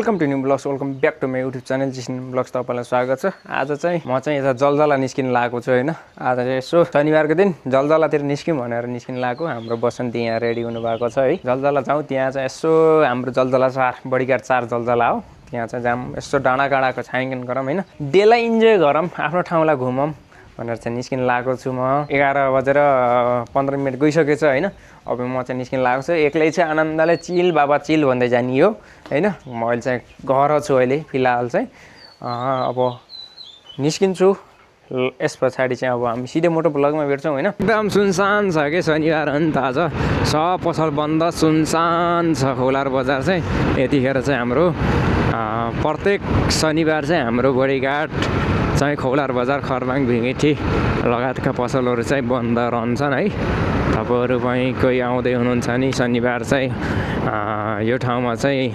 Welcome to new blogs welcome back to my YouTube channel Jisan blogs तपाईँलाई स्वागत छ। आज चाहिँ म चाहिँ यता जलजला निस्किन लागेको छु होइन। आज चाहिँ यसो शनिबारको दिन जलजलातिर निस्क्यौँ भनेर निस्किन लागेको। हाम्रो बसन्ती यहाँ रेडी हुनुभएको छ है। जलजला जाउँ, त्यहाँ चाहिँ यसो हाम्रो जलजला 4 बडीगार्ड 4 जलजला हो। त्यहाँ चाहिँ जाम यसो डाँडा काँडाको छायाङ्कन गरौँ होइन, डेलाई इन्जोय गरौँ, आफ्नो ठाउँलाई घुमौँ भनेर चाहिँ निस्किन लागेको छु। म 11 बजेर 15 मिनट गइसकेछ होइन। अब म चाहिँ निस्किन लागेको छु एक्लै चाहिँ आनन्दले चिल बाबा चिल भन्दै जाने हो होइन। म अहिले चाहिँ घर छु अहिले फिलहाल चाहिँ अब निस्किन्छु। यस पछाडि चाहिँ अब हामी सिधै मोटो ब्लगमा भेट्छौँ होइन। एकदम सुनसान छ कि शनिबार हो नि त आज, सब पसल बन्द सुनसान छ। खोलार बजार चाहिँ यतिखेर चाहिँ हाम्रो प्रत्येक शनिबार चाहिँ हाम्रो बडीगार्ड चाहिँ खौलार बजार खरबाङ भिङ्गेठी लगायतका पसलहरू चाहिँ बन्द रहन्छन् है। तपाईँहरू पनि कोही आउँदै हुनुहुन्छ नि शनिबार चाहिँ यो ठाउँमा चाहिँ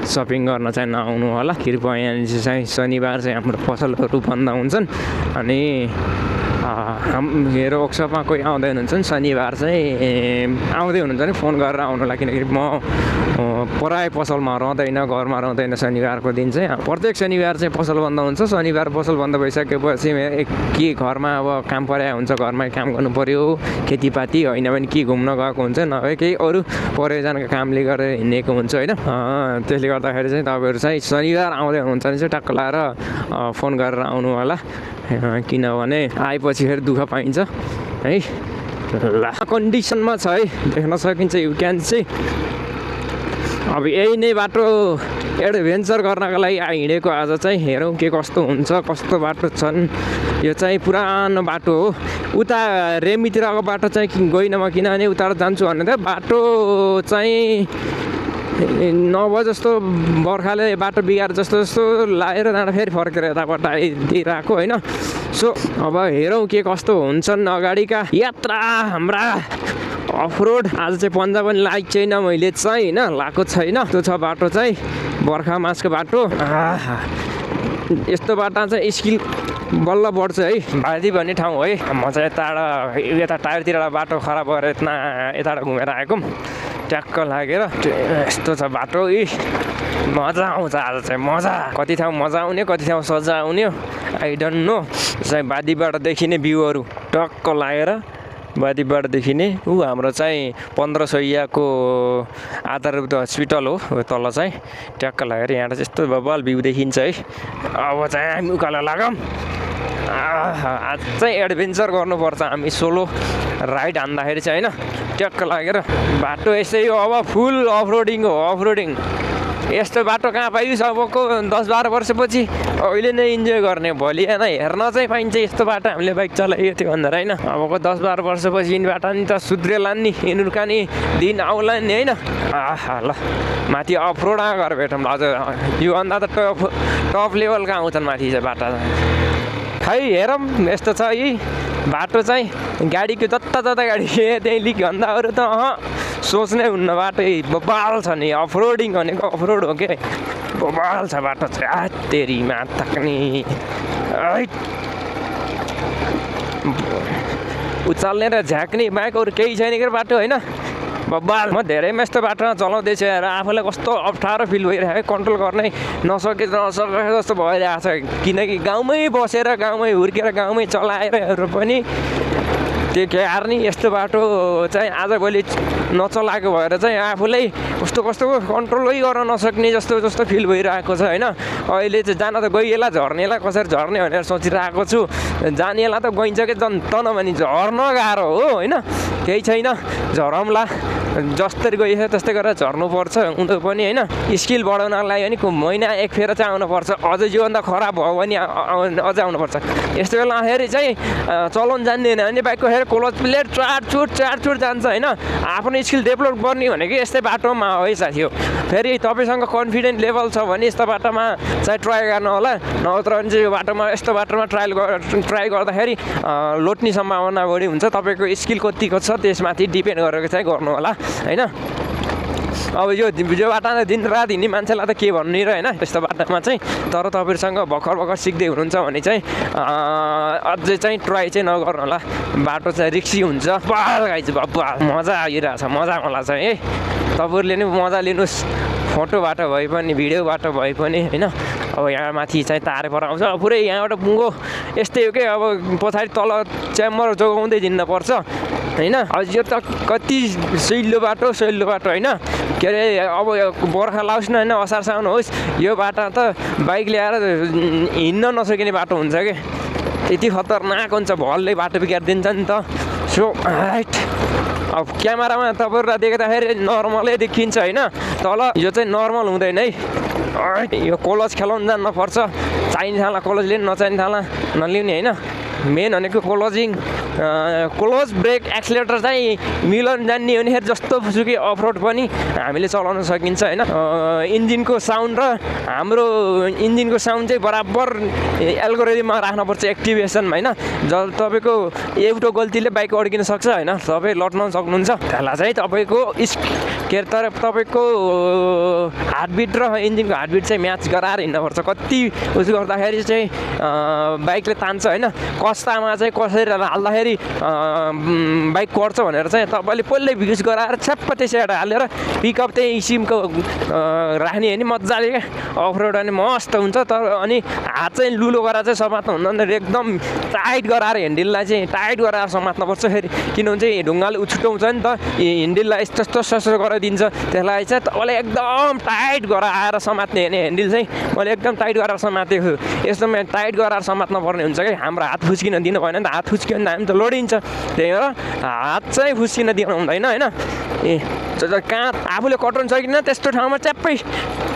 सपिङ गर्न चाहिँ नआउनु होला। कृपया चाहिँ शनिबार चाहिँ हाम्रो पसलहरू बन्द हुन्छन् अनि मेरो वर्कसपमा कोही आउँदै हुनुहुन्छ नि शनिबार चाहिँ आउँदै हुनुहुन्छ नि फोन गरेर आउनुलाई, किनकि म प्राय पसलमा रहँदैन, घरमा रहँदैन शनिबारको दिन चाहिँ। प्रत्येक शनिबार चाहिँ पसल बन्द हुन्छ। शनिबार पसल बन्द भइसकेपछि के घरमा अब काम परेको हुन्छ, घरमै काम गर्नु पऱ्यो, खेतीपाती होइन भने के घुम्न गएको हुन्छ, नभए केही अरू प्रयोजनको कामले गरेर हिँडेको हुन्छ होइन। त्यसले गर्दाखेरि चाहिँ तपाईँहरू चाहिँ शनिबार आउँदै हुनुहुन्छ भने चाहिँ टक्क लाएर फोन गरेर आउनु होला, किनभने आएपछि फेरि दुःख पाइन्छ है। ल कन्डिसनमा छ है, देख्न सकिन्छ यु क्यान सी। अब यही नै बाटो एडभेन्चर गर्नको लागि हिँडेको आज चाहिँ। हेरौँ के कस्तो हुन्छ, कस्तो बाटो छन्। यो चाहिँ पुरानो बाटो हो। उता रेमीतिरको बाटो चाहिँ गइनँ म, किनभने उता जान्छु भने त बाटो चाहिँ 9 बजे जस्तो बर्खाले बाटो बिगार जस्तो लाएर जाँदा फेरि फर्केर यताबाट आइदिइरहेको होइन। सो अब हेरौँ के कस्तो हुन्छन् अगाडिका यात्रा हाम्रा अफरोड। आज चाहिँ पन्जा पनि लाइक छैन मैले चाहिँ होइन, लाएको छैन। त्यो छ बाटो चाहिँ बर्खा मासको बाटो। यस्तो बाटो चाहिँ स्किल बल्ल बढ्छ है। भादी भन्ने ठाउँ है। म चाहिँ यता टायरतिरबाट बाटो खराब गरेर यताबाट घुमेर आएको ट्याक्क लागेर। यस्तो छ बाटो मजा आउँछ आज चाहिँ, मजा। कति ठाउँ मजा आउने, कति ठाउँ सजा आउने आई डोन्ट नो। चाहिँ बादीबाट देखिने भ्यूहरू टक्क लागेर बादीबाट देखिने हाम्रो चाहिँ 1500 आधारभूत हस्पिटल हो तल चाहिँ ट्याक्क लागेर। यहाँ चाहिँ यस्तो बबाल भ्यू देखिन्छ है। अब चाहिँ हामी उकालो लागौँ। आज चाहिँ एडभेन्चर गर्नुपर्छ हामी, सोलो राइड हान्दाखेरि चाहिँ होइन। ट्याक्क लागेर बाटो यसै हो, अब फुल अफरोडिङ हो, अफरोडिङ। यस्तो बाटो कहाँ पाइस् अबको 10-12 वर्षपछि, अहिले नै इन्जोय गर्ने, भोलि हेर्न चाहिँ पाइन्छ यस्तो बाटो हामीले बाइक चलाइयो थियो भनेर होइन। अबको 10-12 वर्षपछि यिनीबाट नि त सुध्रेला नि, यिनीहरूका नि दिन आउला नि होइन। ल माथि अफरोड गरेर भेटौँ अझ। योभन्दा त टप लेभलका आउँछन् माथि चाहिँ बाटो। खै हेरौँ यस्तो छ यी बाटो चाहिँ। गाडीको जता गाडी त्यहीँ लिक भन्दा अरू त सोच्नै हुन्न। बाटो बबाल छ नि, अफरोडिङ भनेको अफरोड हो के, बबाल छ बाटो चाहिँ। तेरीमा तक्नी उचाल्ने र झ्याक्ने बाइक अरू केही छैन कि बाटो होइन, बबाल। म धेरैमा यस्तो बाटोमा चलाउँदैछु हेर, आफूलाई कस्तो अप्ठ्यारो फिल भइरहेको, कन्ट्रोल गर्नै नसके जस्तो भइरहेको छ। किनकि गाउँमै बसेर गाउँमै हुर्केर गाउँमै चलाएर पनि त्यो के हार्ने यस्तो बाटो चाहिँ आजभोलि नचलाएको भएर चाहिँ आफूलाई कस्तो कन्ट्रोलै गर्न नसक्ने जस्तो फिल भइरहेको छ होइन। अहिले चाहिँ जान त गइएला, झर्नेलाई कसरी झर्ने भनेर सोचिरहेको छु। जानेलाई त गइन्छ कि तन भने झर्न गाह्रो हो होइन, केही छैन झरौँला। जसरी गइछ त्यस्तै गरेर झर्नुपर्छ उनीहरू पनि होइन। स्किल बढाउनको लागि पनि महिना 1 फेर चाहिँ आउनुपर्छ। अझै योभन्दा खराब भयो भने अझै आउनुपर्छ। यस्तो बेला फेरि चाहिँ चलाउन जान्दैन भने बाइकको फेरि क्लच प्लेट चाटचुट जान्छ होइन। आफ्नो स्किल डेभलप गर्ने भनेको यस्तै बाटोमा हो है साथी हो। फेरि तपाईँसँग कन्फिडेन्ट लेभल छ भने यस्तो बाटोमा चाहिँ ट्राई गर्नु होला, नत्र भने चाहिँ यो बाटोमा यस्तो बाटोमा ट्राई गर्दाखेरि लोट्ने सम्भावना बढी हुन्छ। तपाईँको स्किल कतिको छ त्यसमाथि डिपेन्ड गरेर चाहिँ गर्नु होला होइन। अब यो बाटामा दिनरात हिँड्ने मान्छेलाई त के भन्नु र होइन त्यस्तो बाटामा चाहिँ। तर तपाईँहरूसँग भर्खर सिक्दै हुनुहुन्छ भने चाहिँ अझै चाहिँ ट्राई चाहिँ नगर्नु होला, बाटो चाहिँ रिक्सी हुन्छ। बाल गाइज मजा आइरहेछ, मजा मलाई चाहिँ है। तपाईँहरूले नि मजा लिनुहोस्, फोटोबाट भए पनि भिडियोबाट भए पनि होइन। अब यहाँ माथि चाहिँ तारे पर आउँछ, पुरै यहाँबाट पुङ्गो यस्तै हो कि अब पछाडि तल च्याम्बर जोगाउँदै हिँड्नुपर्छ होइन। अब यो त कति सहिलो बाटो होइन। के अरे अब बर्खा लाओस् न होइन, असार साउन होस्, यो बाटो त बाइक ल्याएर हिँड्न नसकिने बाटो हुन्छ कि, त्यति खतरनाक हुन्छ, भलले बाटो बिगारिदिन्छ नि त। सो राइट, अब क्यामेरामा तपाईँहरूलाई देख्दाखेरि नर्मलै देखिन्छ होइन, तल यो चाहिँ नर्मल हुँदैन है। यो कोलज खेलाउनु जान्नुपर्छ, चाहिने थाला कोलज लिनु, नचाहिने थाला नलिउने होइन। मेन भनेको क्लोज ब्रेक एक्सिलेटर चाहिँ मिलाउनु जान्ने हुनेखेरि जस्तो सुकै अफरोड पनि हामीले चलाउन सकिन्छ होइन। इन्जिनको साउन्ड र हाम्रो इन्जिनको साउन्ड चाहिँ बराबर एल्गोरिदममा राख्नुपर्छ, एक्टिभेसनमा होइन। तपाईँको एउटा गल्तीले बाइक अड्किन सक्छ होइन, तपाईँ लट्न सक्नुहुन्छ। त्यसलाई चाहिँ तपाईँको तर तपाईँको हार्टबिट र इन्जिनको हार्टबिट चाहिँ म्याच गराएर हिँड्नुपर्छ। कति उस गर्दाखेरि चाहिँ बाइकले तान्छ होइन, कस्तामा चाहिँ कसरी हाल्दाखेरि बाइक कट्छ भनेर चाहिँ तपाईँले पहिल्यै भिज गराएर छ्याप्प त्यसैबाट हालेर पिकअप त्यही किसिमको राख्ने होइन, मजाले क्या अफरोड अनि मस्त हुन्छ। तर अनि हात चाहिँ लुलो गरेर चाहिँ समात्नु हुँदैन, एकदम टाइट गराएर ह्यान्डललाई चाहिँ टाइट गराएर समात्नुपर्छ। फेरि किनभने चाहिँ ढुङ्गाले उछुटाउँछ नि त, ह्यान्डललाई यस्तो सस्तो गरिदिन्छ, त्यसलाई चाहिँ तपाईँले एकदम टाइट गराएर समात्ने होइन। ह्यान्डल चाहिँ मैले एकदम टाइट गराएर समातेको, यस्तोमा टाइट गराएर समात्नु पर्ने हुन्छ कि, हाम्रो हात फुस्किन दिनु भएन नि त, हात फुस्कियो भने हामी त लडिन्छ। त्यही भएर हात चाहिँ फुस्किन दिनु हुँदैन होइन। कहाँ आफूले कटाउनु सकिन्न त्यस्तो ठाउँमा च्याप्पै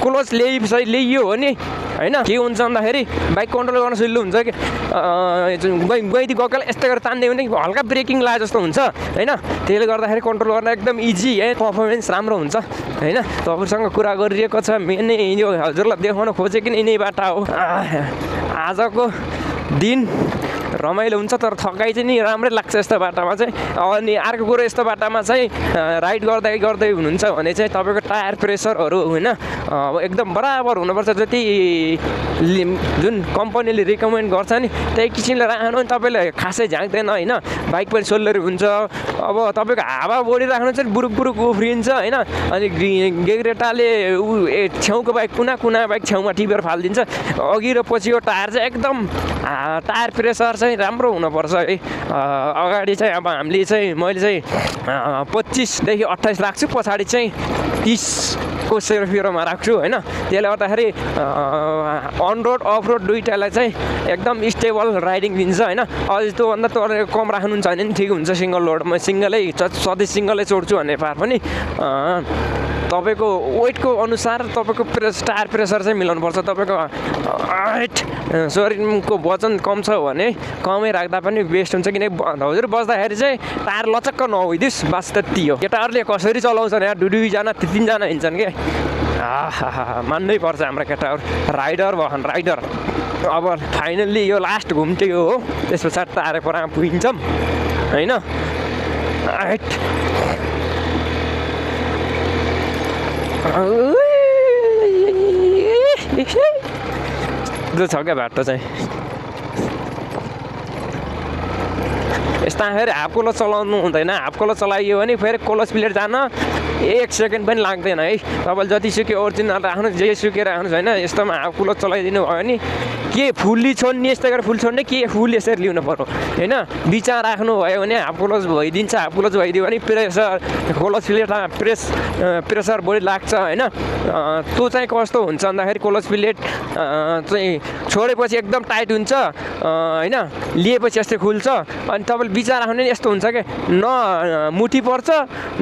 क्लोज ल्याइयो भने होइन के हुन्छ भन्दाखेरि बाइक कन्ट्रोल गर्न सजिलो हुन्छ कि। गइदी गएकोलाई यस्तो गरेर तान्दियो भने हल्का ब्रेकिङ लाए जस्तो हुन्छ होइन, त्यसले गर्दाखेरि कन्ट्रोल गर्न एकदम इजी है, पर्फर्मेन्स राम्रो हुन्छ होइन। तपाईँसँग कुरा गरिरहेको छ, मेन यो हजुरलाई देखाउन खोजेको नि यिनै बाटा हो। आजको दिन रमाइलो हुन्छ, तर थकाइ चाहिँ नि राम्रै लाग्छ यस्तो बाटामा चाहिँ। अनि अर्को कुरो, यस्तो बाटामा चाहिँ राइड गर्दै हुनुहुन्छ भने चाहिँ तपाईँको टायर प्रेसरहरू होइन अब एकदम बराबर हुनुपर्छ। जति जुन कम्पनीले रिकमेन्ड गर्छ नि त्यही किसिमले राख्नु भने तपाईँले खासै झाँक्दैन होइन, बाइक पनि सोल्लरी हुन्छ। अब तपाईँको हावा बढी राख्नु चाहिँ बुरुक उफ्रिन्छ होइन। अनि गेग्रेटाले छेउको बाइक कुना बाइक छेउमा टिपेर फालिदिन्छ। अघि र पछिको टायर चाहिँ एकदम टायर प्रेसर चाहिँ राम्रो हुनुपर्छ है। अगाडि चाहिँ अब मैले चाहिँ 25 देखि 28 राख्छु, पछाडि चाहिँ 30 को सेरोफेरोमा राख्छु होइन। त्यसले गर्दाखेरि अन रोड अफ रोड दुइटालाई चाहिँ एकदम स्टेबल राइडिङ दिन्छ होइन। अझै त्योभन्दा तपाईँ कम राख्नुहुन्छ भने नि ठिक हुन्छ। सिङ्गल लोड म सधैँ सिङ्गलै चोड्छु भन्ने पार पनि तपाईँको वेटको अनुसार तपाईँको टायर प्रेसर चाहिँ मिलाउनुपर्छ। तपाईँको शरीरको वजन कम छ भने कमै राख्दा पनि बेस्ट हुन्छ। किनकि हजुर बस्दाखेरि चाहिँ टायर लचक्क नहोइदियोस्, बास त्यति हो। केटाहरूले कसरी चलाउँछन् यहाँ, दुईजना तिनजना हिँड्छन् क्या। मान्नै पर्छ हाम्रो केटाहरू राइडर भएन, राइडर। अब फाइनल्ली यो लास्ट घुम्टेको हो, त्यस पछाडि तारे पर पुगिन्छौँ होइन। जो छ क्या बाटो चाहिँ यस्ता फेरि हाफ क्लच चलाउनु हुँदैन। हाफ क्लच चलाइयो भने फेरि क्लच प्लेट जान 1 सेकेन्ड पनि लाग्दैन है। तपाईँले जतिसुकै ओरिजिनल राख्नु, जेसुकै राख्नुहोस् होइन, यस्तोमा हाफ क्लच चलाइदिनु भयो भने के फुल्ली छोड्ने, यस्तै गरेर फुल छोड्ने, के फुल यसरी लिनु पर्यो होइन। बिचा राख्नु भयो भने हाफ क्लच भइदिन्छ। हाफ क्लच भइदियो भने क्लच प्लेट प्रेसर बढी लाग्छ होइन। त्यो चाहिँ कस्तो हुन्छ भन्दाखेरि क्लच प्लेट चाहिँ छोडेपछि एकदम टाइट हुन्छ होइन, लिएपछि यस्तै खुल्छ। अनि तपाईँले बिचा राख्नु नि यस्तो हुन्छ क्या, न मुठी पर्छ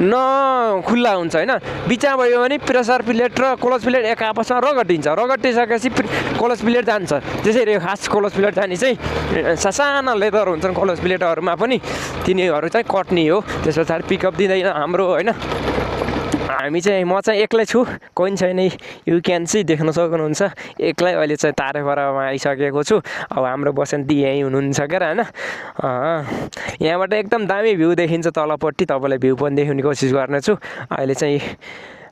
न खुल्ला हुन्छ होइन। बिचा भयो भने प्रेसर प्लेट र क्लच प्लेट एक आपसमा रगटिसकेपछि क्लच प्लेट जान्छ। त्यसरी खास क्लच प्लेट जाने चाहिँ साना लेदर हुन्छन् क्लच प्लेटहरूमा पनि, तिनीहरू चाहिँ कट्ने हो। त्यस पछाडि पिकअप दिँदैन हाम्रो होइन। हामी चाहिँ म चाहिँ एक्लै छु, कोही छैन। यु क्यान सी देख्न सक्नुहुन्छ, एक्लै अहिले चाहिँ तारेपरामा आइसकेको छु। अब हाम्रो बसन्ती यहीँ हुनुहुन्छ क्या होइन। यहाँबाट एकदम दामी भ्यू देखिन्छ तलपट्टि, तपाईँलाई भ्यू पनि देखाउने कोसिस गर्नेछु। अहिले चाहिँ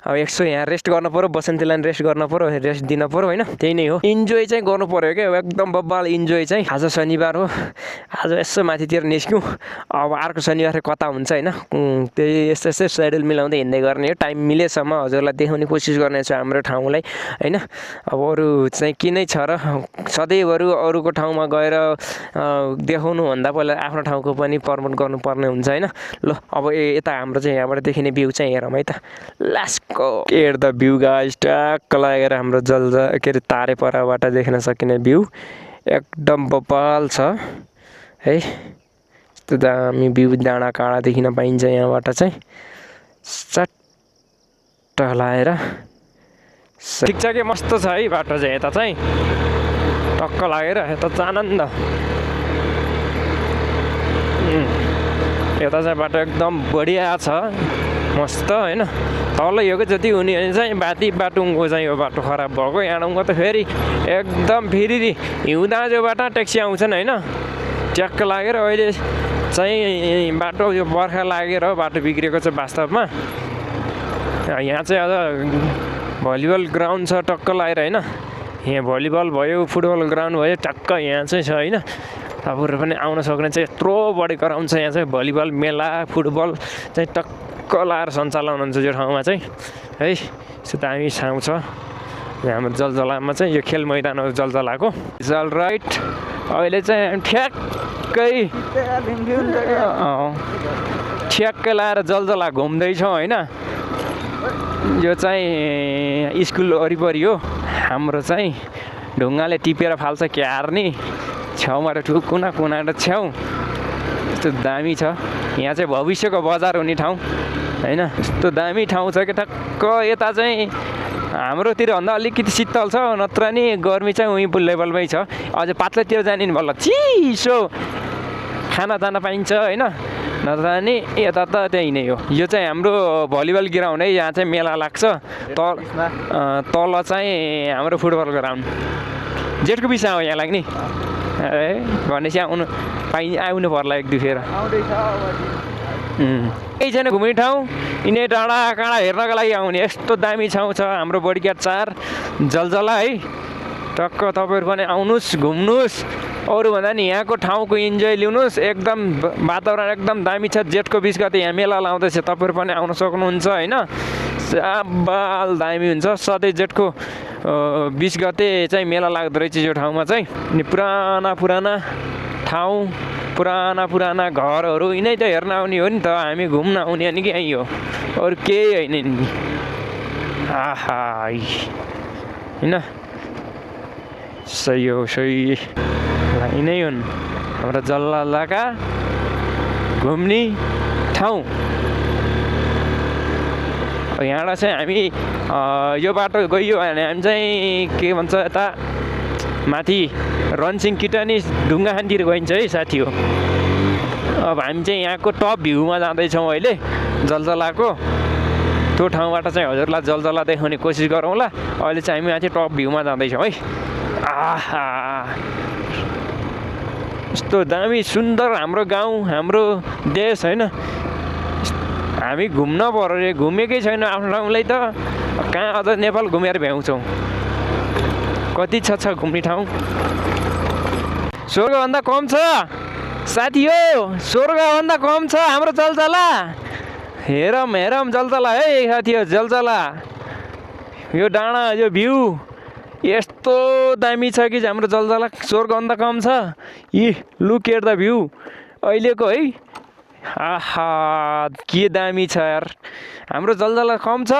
अब एकछिन यहाँ रेस्ट गर्नु पर्यो, बसन्तीलाई रेस्ट गर्नु पर्यो, रेस्ट दिनु पर्यो होइन, त्यही नै हो। इन्जोय चाहिँ गर्नु पर्यो क्या, एकदम बब्बाल इन्जोय चाहिँ। आज शनिबार हो, आज यसो माथितिर निस्क्यौँ, अब अर्को शनिबार कता हुन्छ होइन, त्यही यस्तो यस्तै सेड्युल मिलाउँदै हिँड्दै गर्ने हो। टाइम मिलेसम्म हजुरलाई देखाउने कोसिस गर्नेछु हाम्रो ठाउँलाई होइन। अब अरू चाहिँ किनै छ र, सधैँभरि अरूको ठाउँमा गएर देखाउनुभन्दा पहिला आफ्नो ठाउँको पनि प्रमोट गर्नुपर्ने हुन्छ होइन। ल अब यता हाम्रो चाहिँ यहाँबाट देखिने भ्यू चाहिँ हेरौँ है त। लास्टको हेर द भ्यू गाइस, ट्याक्क लागेर हाम्रो के अरे तारेपराबाट देख्न सकिने भ्यू एकदम बब्बाल छ है। यस्तो दामी भ्यू डाँडा काँडा देखिन पाइन्छ यहाँबाट चाहिँ, चट्ट लाएर ठिक छ कि मस्त छ है बाटो चाहिँ। यता चाहिँ टक्क लागेर यता आनन्द, यता चाहिँ बाटो एकदम बढिया छ, मस्त होइन। तल योको जति हुने भने चाहिँ बाटुङको चाहिँ यो बाटो खराब भएको, याँडुङको त फेरि एकदम फेरि हिउँदा जो बाटो ट्याक्सी आउँछन् होइन, ट्याक्क लागेर अहिले चाहिँ बाटो यो बर्खा लागेर बाटो बिग्रेको छ वास्तवमा। यहाँ चाहिँ अझ भलिबल ग्राउन्ड छ टक्क लागेर होइन, यहाँ भलिबल भयो, फुटबल ग्राउन्ड भयो, टक्क यहाँ चाहिँ छ होइन। तपाईँहरू पनि आउन सक्ने चाहिँ यत्रो बढी ग्राउन्ड छ यहाँ चाहिँ, भलिबल मेला फुटबल चाहिँ टक्क लाएर सञ्चालन हुन्छ यो ठाउँमा चाहिँ है। यस्तो दामी ठाउँ छ हाम्रो जलजलामा चाहिँ, यो खेल मैदान हो जलजलाको। जल राइट अहिले चाहिँ ठ्याक्कै ठ्याक्कै लाएर जलजला घुम्दैछौँ होइन। यो चाहिँ स्कुल वरिपरि हो हाम्रो चाहिँ, ढुङ्गाले टिपेर फाल्छ क्यार नि, छेउमा कुना कुना छेउ यस्तो दामी छ। यहाँ चाहिँ भविष्यको बजार हुने ठाउँ होइन, यस्तो दामी ठाउँ छ कि ठक्क यता चाहिँ हाम्रोतिर भन्दा अलिकति शीतल छ, नत्र नि गर्मी चाहिँ उहीँ लेभलमै छ। अझै पातलोतिर जाने नि बल्ल चिसो खाना दाना पाइन्छ होइन, नत्र नि यता त त्यही नै हो। यो चाहिँ हाम्रो भलिबल ग्राउन्ड है, यहाँ चाहिँ मेला लाग्छ। तल चाहिँ हाम्रो फुटबल ग्राउन्ड, जेठको विषय हो यहाँ लाग्ने ए भनेपछि आउनु पर्ला एक दुई फेर। केही छैन घुम्ने ठाउँ, यिनै डाँडा काँडा हेर्नको लागि आउने यस्तो दामी ठाउँ छ हाम्रो बडिया 4 जलजला है। टक्क तपाईँहरू पनि आउनुहोस्, घुम्नुहोस्, अरूभन्दा नि यहाँको ठाउँको इन्जोय लिनुहोस्। एकदम वातावरण एकदम दामी छ। जेठको 20 गते यहाँ मेला लाउँदैछ, तपाईँहरू पनि आउन सक्नुहुन्छ होइन। बाल दामी हुन्छ। सधैँ जेठको 20 गते चाहिँ मेला लाग्दो रहेछ यो ठाउँमा चाहिँ। अनि पुराना ठाउँ, पुराना घरहरू यिनै त हेर्न आउने हो नि त, हामी घुम्न आउने अनि कि यहीँ हो, अरू केही होइन नि। आहा होइन सही हो, सही यिनै हुन् हाम्रो जलजलाका घुम्ने ठाउँ। यहाँबाट चाहिँ हामी यो बाटो गइयो भने हामी चाहिँ के भन्छ यता माथि रन्सिङ किटानी ढुङ्गाखानतिर गइन्छ है साथी हो। अब हामी चाहिँ यहाँको टप भ्यूमा जाँदैछौँ अहिले जलजलाको। त्यो ठाउँबाट चाहिँ हजुरलाई जलजला देखाउने कोसिस गरौँला। अहिले चाहिँ हामी माथि टप भ्यूमा जाँदैछौँ है। आहा यस्तो दामी सुन्दर हाम्रो गाउँ, हाम्रो देश होइन। हामी घुम्न पर्यो रे, घुमेकै छैन आफ्नो ठाउँलाई त कहाँ अझ नेपाल घुमेर भ्याउँछौँ। कति छ घुम्ने ठाउँ, स्वर्गभन्दा कम छ साथी हो, स्वर्गभन्दा कम छ हाम्रो जलजला। हेरौँ जलजला है साथी हो, जलजला यो डाँडा यो भ्यू यस्तो दामी छ कि हाम्रो जलजला स्वर्गभन्दा कम छ। यी लुक एट द भ्यू अहिलेको है। आहा के दामी छ यार, हाम्रो जलजला कम छ,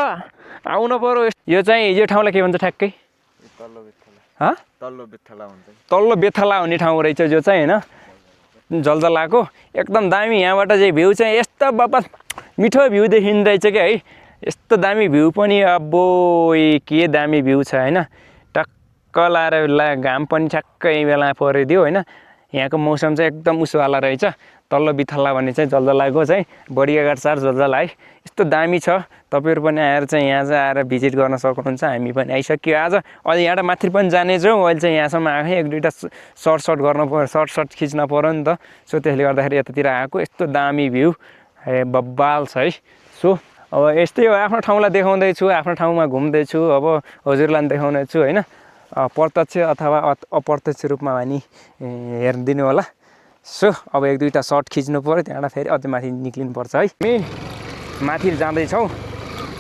आउनु पर्यो। यो चाहिँ यो ठाउँलाई के भन्छ ठ्याक्कै? तल्लो बेथला हुने ठाउँ रहेछ जो चाहिँ होइन जलजलाको। एकदम दामी यहाँबाट चाहिँ भ्यू चाहिँ यस्तो बाबा मिठो भ्यू देखिँदैछ क्या है। यस्तो दामी भ्यू पनि अब्बो के दामी भ्यू छ होइन। टक्क लाएर घाम पनि ठ्याक्कै बेला परिदियो होइन। यहाँको मौसम चाहिँ एकदम उसवाला रहेछ। तल्लो बिथला भन्ने चाहिँ जलजलाको चाहिँ बडिया 4 जलजला है। यस्तो दामी छ। तपाईँहरू पनि आएर चाहिँ यहाँ चाहिँ आएर भिजिट गर्न सक्नुहुन्छ। हामी पनि आइसक्यो आज। अहिले यहाँबाट माथि पनि जानेछौँ। अहिले चाहिँ यहाँसम्म आएँ, एक दुईवटा सर्ट गर्नु पर्यो, सर्ट खिच्न पऱ्यो नि त। सो त्यसले गर्दाखेरि यतातिर आएको। यस्तो दामी भ्यू है, बब्बाल छ है। सो अब यस्तै हो आफ्नो ठाउँलाई देखाउँदैछु आफ्नो ठाउँमा घुम्दैछु अब हजुरलाई देखाउनेछु होइन प्रत्यक्ष अथवा अप्रत्यक्ष रूपमा भनी हेरिदिनु होला सो अब एक दुईवटा सर्ट खिच्नु पऱ्यो त्यहाँबाट फेरि अझै माथि निक्लिनुपर्छ है हामी माथि जाँदैछौँ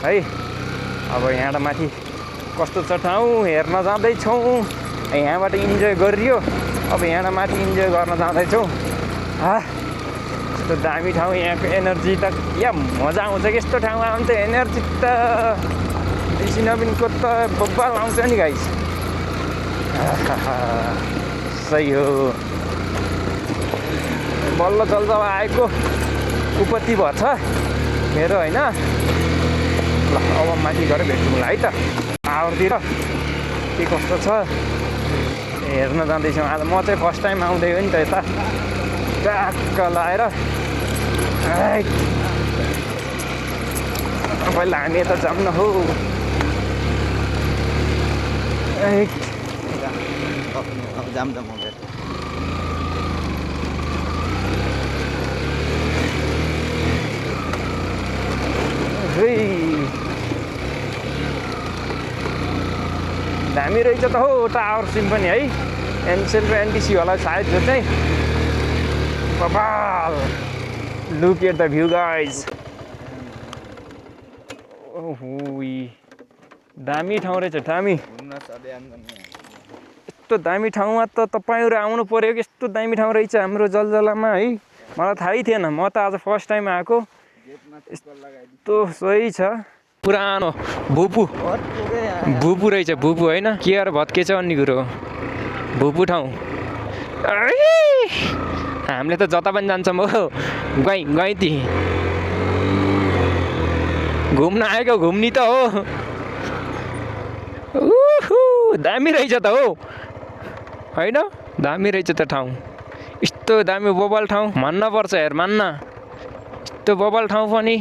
है अब यहाँबाट माथि कस्तो छ ठाउँ हेर्न जाँदैछौँ यहाँबाट इन्जोय गरियो अब यहाँबाट माथि इन्जोय गर्न जाँदैछौँ यस्तो दामी ठाउँ यहाँको एनर्जी त या मजा आउँछ कि यस्तो ठाउँमा आउँछ एनर्जी त ऋषि नवीनको त बब्बाल आउँछ नि गाइस सही हो बल्ल जल्द आएको उपति भएछ मेरो होइन ल अब माथि गएर भेटौँला है त टावरतिर के कस्तो छ हेर्न जाँदैछौँ आज म चाहिँ फर्स्ट टाइम आउँदै हो नि त यता ट्याक्क लाएर पहिला हामी यता जाऊँ न हो दामी रहेछ त हो टावर सिम पनि है एनसेल र एनटिसी होला सायद जो चाहिँ बबाल look at the view guys दामी ठाउँ रहेछ दामी यस्तो दामी ठाउँमा त तपाईँहरू आउनु पर्यो कि यस्तो दामी ठाउँ रहेछ हाम्रो जलजलामा है मलाई थाहै थिएन म त आज फर्स्ट टाइम आएको यस्तो सही छ पुरानो भुपु रहेछ भुपु होइन के अरे भत्के छ अन्य कुरो भुपु ठाउँ हामीले त जता पनि जान्छौँ हो गइती घुम्न आएको घुम्नी त हो दामी रहेछ त हो होइन दामी रहेछ त ठाउँ यस्तो दामी बबल ठाउँ मान्न पर्छ हेर मान्न यस्तो बबल ठाउँ पनि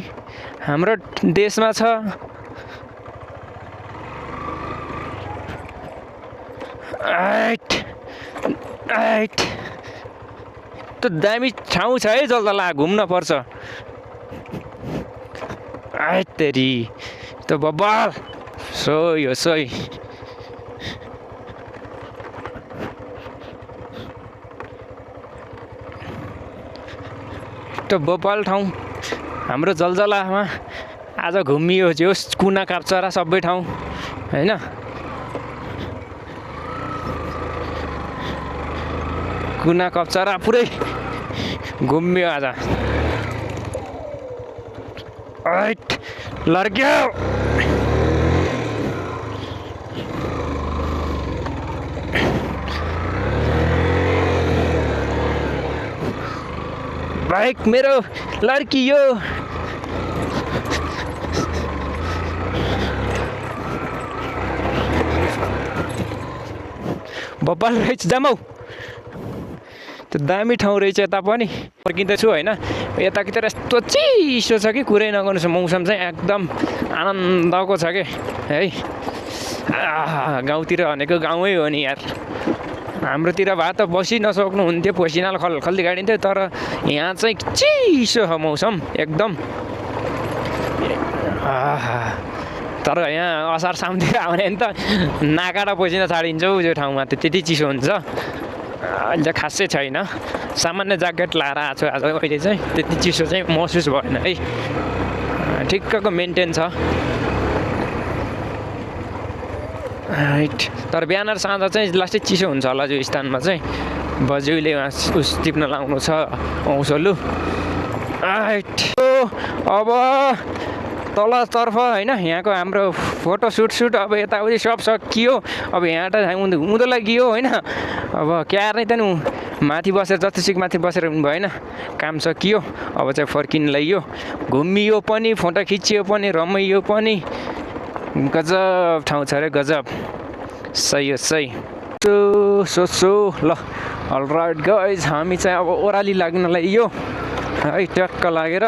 हाम्रो देशमा छ यस्तो दामी ठाउँ छ है जल्दला घुम्न पर्छ तेरी त बब्बाल सोही हो सोही त बब्बाल ठाउँ हाम्रो जलजलामा आज घुमियो जो कुना काप्चरा सबै ठाउँ होइन कुना कप्चरा पुरै घुम्यो आज लड्क्यो बाइक मेरो लड्कियो बब्बाल रहेछ जामौ त्यो दामी ठाउँ रहेछ यता पनि फर्किँदैछु होइन यतातिर यस्तो चिसो छ कि कुरै नगर्नु छ मौसम चाहिँ एकदम आनन्दको छ कि है गाउँतिर भनेको गाउँै हो नि यार हाम्रोतिर भए त बसि नसक्नु हुन्थ्यो पसिनाले खल्ली गाडिन्थ्यो तर यहाँ चाहिँ चिसो छ मौसम एकदम तर यहाँ असार साउनतिर आउने नि त नाकाटा पसिना छाडिन्छ हौ त्यो ठाउँमा त त्यति चिसो हुन्छ अहिले खासै छैन सामान्य ज्याकेट लाएर आएको छु आज अहिले चाहिँ त्यति चिसो चाहिँ महसुस भएन है ठिक्कको मेन्टेन छ राइट तर बिहान र साँझ चाहिँ लास्टै चिसो हुन्छ होला जो स्थानमा चाहिँ बज्यूले उस टिप्न लाउनु छ औँसलु राइट अब तलतर्फ होइन यहाँको हाम्रो फोटोसुट अब यताउति सब सकियो अब यहाँ त उँधो लागियो होइन अब क्यार नै त नि माथि बसेर जतिसुकै माथि बसेर भएन काम सकियो अब चाहिँ फर्किन लैयो घुमियो पनि फोटो खिचियो पनि रमाइयो पनि गजब ठाउँ छ अरे गजब सही हो सही सो ल अलराइट गाइज हामी चाहिँ अब ओह्राली लाग्नलाई यो है ट्याक्क लागेर